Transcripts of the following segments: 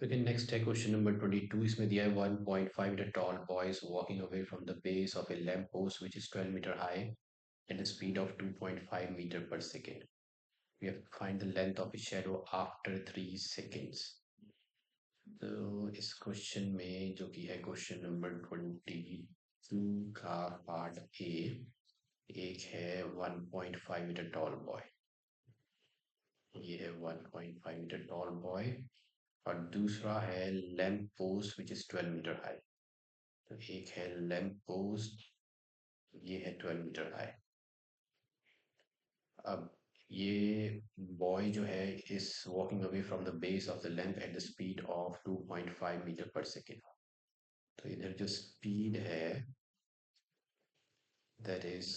फिर नेक्स्ट है question number 22। इसमें दिया है 1.5 metre tall boy is walking away from the base of a lamp post which is 12 metre high at the speed of 2.5 meter per second. We have to find the length of a shadow after 3 seconds. तो इस question में जो कि है question number 22 का part A, एक है 1.5 metre tall boy, ये है 1.5 मीटर टॉल बॉय, और दूसरा है lamp post which is 12 metre high. तो एक है लैम्प पोस्ट, ये है 12 मीटर हाई। अब ये बॉय जो है is walking away from the base of the lamp at the speed of 2.5 metre per second. तो इधर जो स्पीड है that is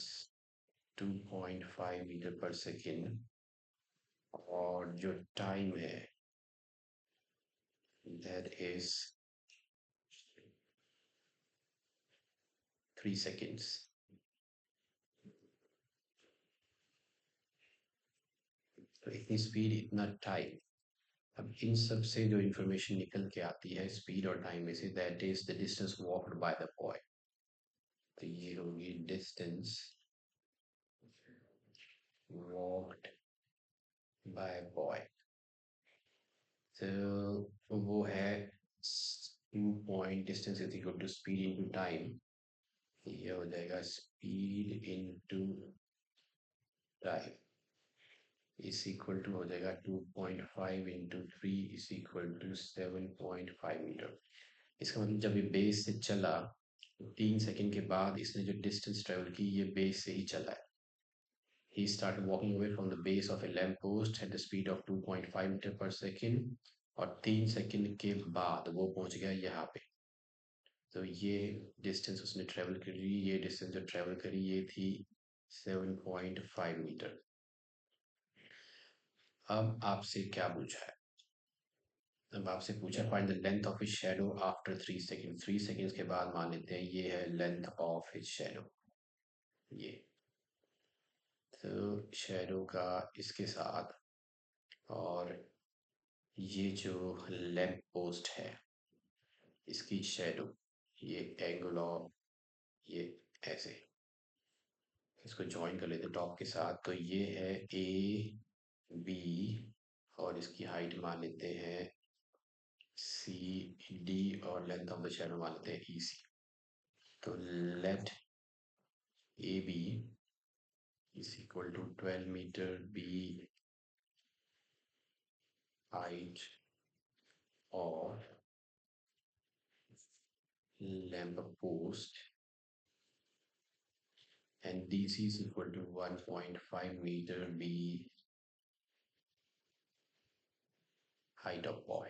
2.5 metre per second, और जो टाइम है दैट इज 3 सेकेंड्स। तो इतनी स्पीड, इतना टाइम। अब इन सब से जो इंफॉर्मेशन निकल के आती है स्पीड और टाइम में से, that is the distance walked bye the boy. तो ये होगी डिस्टेंस वॉक्ड बाय बॉय। तो वो है 2 distance is equal to speed into time. ये हो जाएगा speed into time is equal to हो जाएगा 2.5 into 3 is equal to 7.5 metre. इसका मतलब जब ये बेस से चला तो 3 सेकंड के बाद इसने जो डिस्टेंस ट्रेवल की ये बेस से ही चला है। He started walking away from the base of a lamp post at the speed of 2.5 metre per second, और 3 सेकंड के बाद वो पहुंच गया यहाँ पे। तो ये डिस्टेंस उसने ट्रेवल करी, ये डिस्टेंस जो ट्रेवल करी ये थी 7.5 मीटर। अब आपसे क्या पूछा है? अब आपसे पूछा find the length of his shadow after 3 second. 3 seconds के बाद मान लेते हैं ये है लेंथ ऑफ हिज शैडो। ये तो शैडो का इसके साथ, और ये जो लैम्प पोस्ट है इसकी शैडो, ये एंगल ऑफ, ये ऐसे इसको ज्वाइन कर लेते टॉप के साथ। तो ये है ए बी, और इसकी हाइट मान लेते हैं सी डी, और लेंथ ऑफ द शैडो मान लेते हैं ई सी। तो let A B is equal to 12 meter be height और lamp post, and DC is equal to 1.5 meter B height of boy।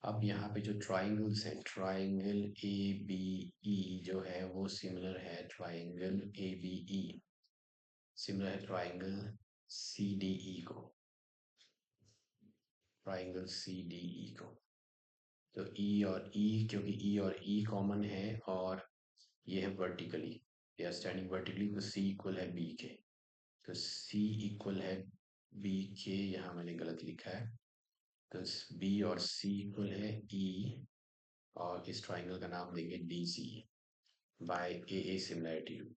अब यहाँ पे जो ट्राइंगल्स हैं, ट्राइंगल ए बी ई जो है वो सिमिलर है triangle A B E, similar है ट्राइंगल सी डी ई को, ट्राइंगल सी डी ई को। तो ई और ई, क्योंकि ई और ई कॉमन है और ये है vertically, they are standing vertically, तो सी इक्वल है बी के। तो सी इक्वल है बी के, यहाँ मैंने गलत लिखा है। तो बी और सी इक्वल है ई, और इस ट्राइंगल का नाम देंगे D C by A similarity rule.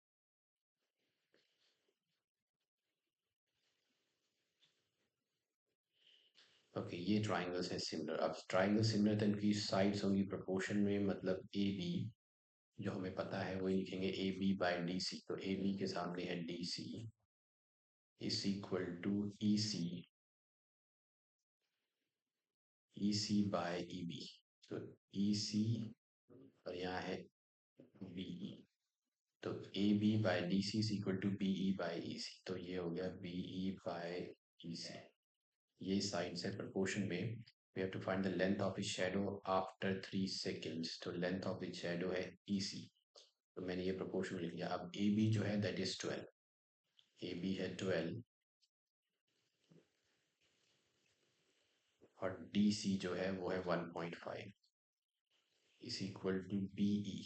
Okay, ये ट्राइंगल्स हैं सिमिलर। अब ट्राइंगल सिमिलर तो इनकी साइड्स होंगी प्रोपोर्शन में, मतलब ए बी जो हमें पता है वही लिखेंगे A B by D C. तो ए बी के सामने है D C is equal to E C by E B. तो ई सी और यहाँ है बी ई, तो A B by D C is equal to B E by E C. तो ये हो गया बी ई बाय ई सी। ये साइड्स है प्रोपोर्शन में। we have to find the length of his shadow after 3 seconds। तो length of his shadow है EC, तो मैंने ये प्रोपोर्शन लिख लिया। अब AB जो है that is 12, AB है 12, और DC जो है वो है 1.5 is equal to BE।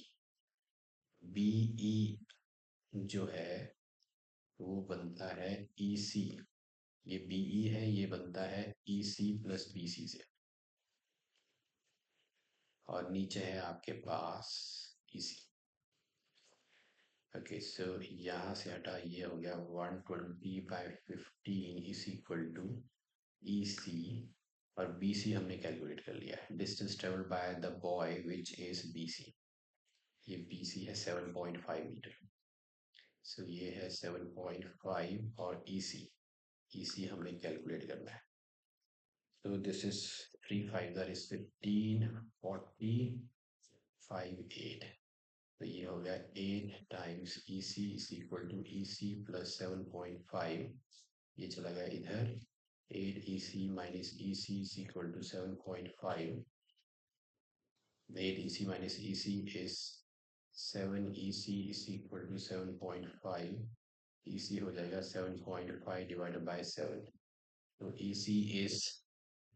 BE जो है वो बनता है EC, ये BE है, ये बनता है EC प्लस BC से। और नीचे है आपके पास इसी। ओके, सो यहाँ से हटा, ये हो गया 120/15 is equal to E C, और बी सी हमने कैलकुलेट कर लिया है। Distance travel by the boy which is B C, ये बी सी है 7.5 मीटर। सो ये है 7.5, और ई सी हमें कैलकुलेट करना है। तो दिस इज 3 5 इज 15, 40, 5 8। तो ये हो गया 8 times E C is equal to E C plus 7.5, ये चला गया इधर। 8 E C minus E C is equal to 7.5। 8 E C minus E C is 7 E C is equal to 7.5। E C हो जाएगा 7.5 डिवाइडेड बाय 7। तो E C is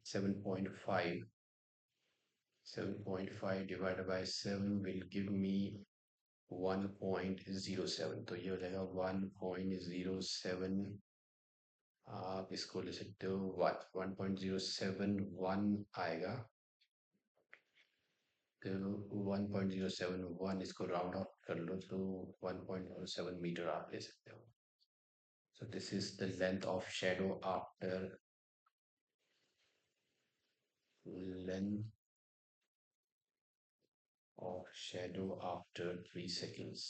7.5। 7.5 divided by 7 will give me 1.07। तो ये हो जाएगा 1.07। आप इसको ले सकते हो 1.071 आएगा। तो 1.071 इसको राउंड ऑफ कर लो तो 1.07 मीटर आप ले सकते हो। So this is the length of shadow after length of shadow after 3 seconds,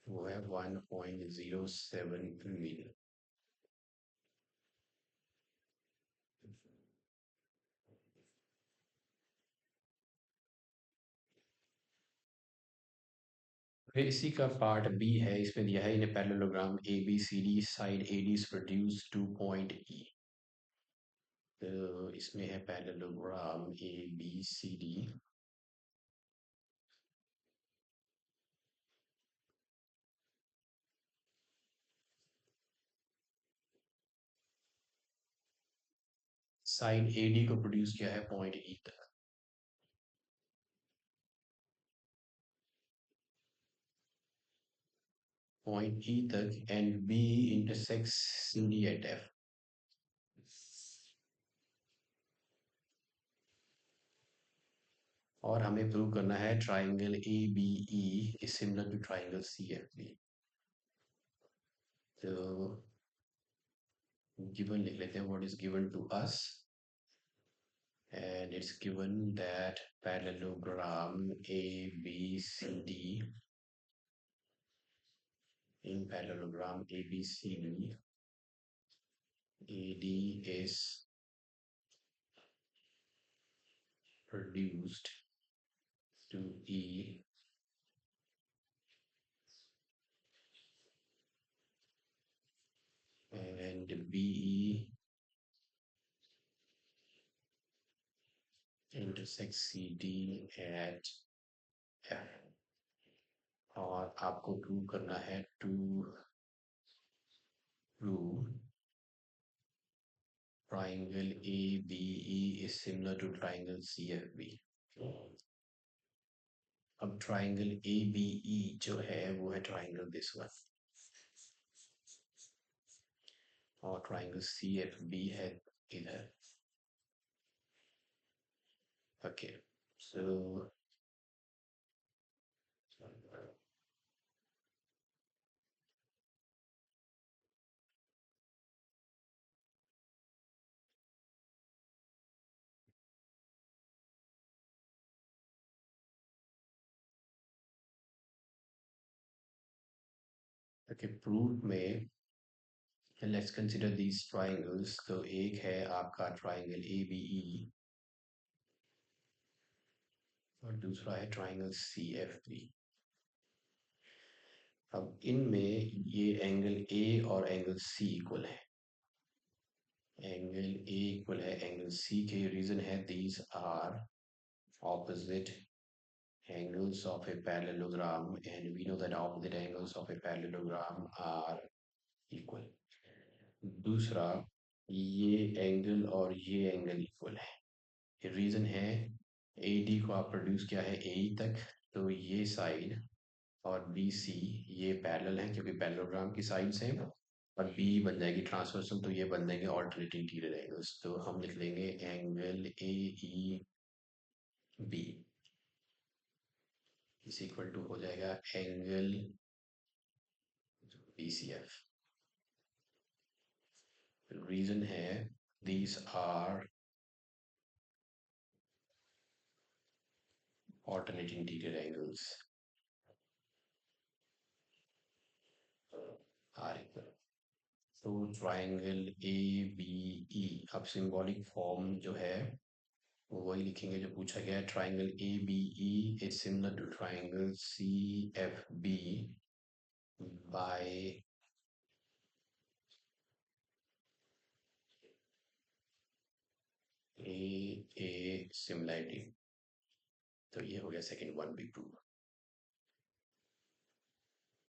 वो है 1.07 मीटर। फिर इसी का पार्ट बी है, इसमें दिया है in parallelogram A B C D side A D produce 2 point E. तो इसमें है parallelogram A B C D, side A D को प्रोड्यूस किया है पॉइंट ई तक। पॉइंट ई तक, and B intersects C D at F. और हमें प्रूव करना है triangle A B E is similar to triangle C F B. तो गिवन लिख लेते हैं, what is given to us, and it's given that parallelogram ABCD, in parallelogram ABCD, AD is reduced to E, and BE intersects CD at F। और आपको prove करना है to prove triangle ABE is similar to triangle CFB। अब triangle ABE जो है वो है triangle this one, और ट्राइंगल CFB है इधर। ओके, सो ओके, प्रूफ में लेट्स कंसीडर दीज ट्राइंगल्स। तो एक है आपका ट्राइंगल ABE, और दूसरा है ट्राइंगल CFB। अब इनमें ये एंगल A और एंगल C इक्वल है। एंगल A इक्वल है एंगल C के, रीजन है these are opposite angles of a parallelogram, and we know that opposite angles of a parallelogram are equal। दूसरा, ये एंगल और ये एंगल इक्वल है। रीजन है AD को आप प्रोड्यूस किया है AE तक, तो ये साइड और BC ये पैरेलल है क्योंकि पैरेललोग्राम की साइड्स हैं, और B बन जाएगी ट्रांसवर्सल, तो ये बन जाएंगे ऑल्टरनेट इंटीरियर एंगल्स। तो हम लिख लेंगे angle AE B is equal to हो जाएगा एंगल BCF। रीजन है these are alternate interior angles are equal। तो ट्राइंगल ABE, अब सिंबॉलिक फॉर्म जो है वो वही लिखेंगे जो पूछा गया है। Triangle ABE is similar to triangle CFB by A similarity. तो ये हो गया सेकंड वन भी प्रूव।